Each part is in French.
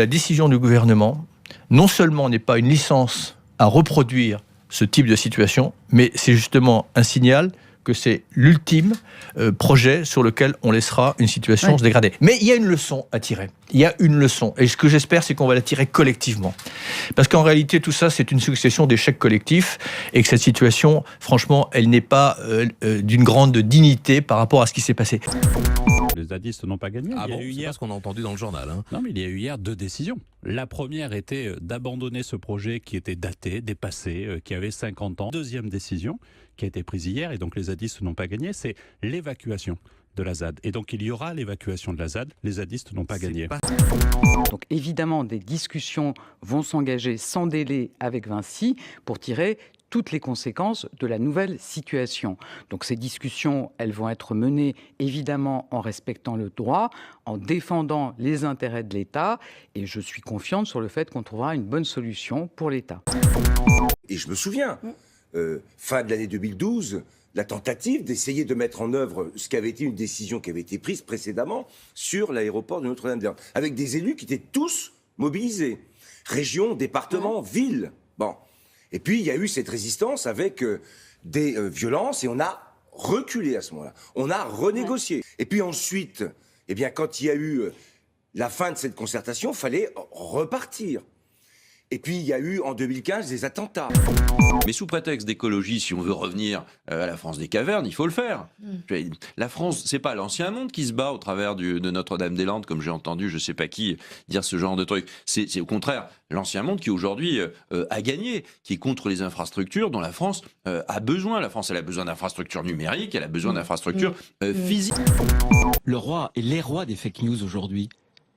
La décision du gouvernement, non seulement n'est pas une licence à reproduire ce type de situation, mais c'est justement un signal que c'est l'ultime projet sur lequel on laissera une situation se dégrader. Mais il y a une leçon à tirer. Il y a une leçon. Et ce que j'espère, c'est qu'on va la tirer collectivement. Parce qu'en réalité, tout ça, c'est une succession d'échecs collectifs et que cette situation, franchement, elle n'est pas d'une grande dignité par rapport à ce qui s'est passé. Les zadistes n'ont pas gagné. Ah bon, c'est pas ce qu'on a entendu dans le journal. Hein. Non, mais il y a eu hier 2 décisions. La première était d'abandonner ce projet qui était daté, dépassé, qui avait 50 ans. Deuxième décision qui a été prise hier, et donc les zadistes n'ont pas gagné, c'est l'évacuation de la ZAD. Et donc il y aura l'évacuation de la ZAD, les zadistes n'ont pas gagné. Donc évidemment, des discussions vont s'engager sans délai avec Vinci pour tirer toutes les conséquences de la nouvelle situation. Donc ces discussions, elles vont être menées évidemment en respectant le droit, en défendant les intérêts de l'État, et je suis confiante sur le fait qu'on trouvera une bonne solution pour l'État. Et je me souviens, fin de l'année 2012, la tentative d'essayer de mettre en œuvre ce qui avait été une décision qui avait été prise précédemment sur l'aéroport de Notre-Dame-des-Landes, avec des élus qui étaient tous mobilisés, région, département, ville. Bon. Et puis, il y a eu cette résistance avec des violences et on a reculé à ce moment-là. On a renégocié. Et puis ensuite, eh bien, quand il y a eu la fin de cette concertation, il fallait repartir. Et puis, il y a eu, en 2015, des attentats. Mais sous prétexte d'écologie, si on veut revenir à la France des cavernes, il faut le faire. La France, c'est pas l'ancien monde qui se bat au travers de Notre-Dame-des-Landes, comme j'ai entendu je sais pas qui dire ce genre de truc. C'est au contraire l'ancien monde qui aujourd'hui a gagné, qui est contre les infrastructures dont la France a besoin. La France, elle a besoin d'infrastructures numériques, elle a besoin d'infrastructures physiques. Le roi et les rois des fake news aujourd'hui,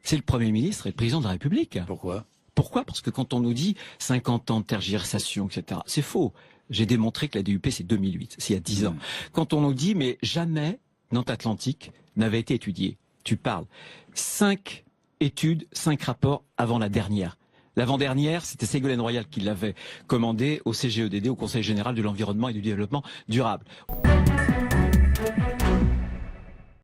c'est le Premier ministre et le Président de la République. Pourquoi ? Parce que quand on nous dit 50 ans de tergiversation, etc., c'est faux. J'ai démontré que la DUP, c'est 2008, c'est il y a 10 ans. Quand on nous dit, mais jamais Nantes Atlantique n'avait été étudié. Tu parles. 5 études, 5 rapports avant la dernière. L'avant-dernière, c'était Ségolène Royal qui l'avait commandé au CGEDD, au Conseil général de l'environnement et du développement durable.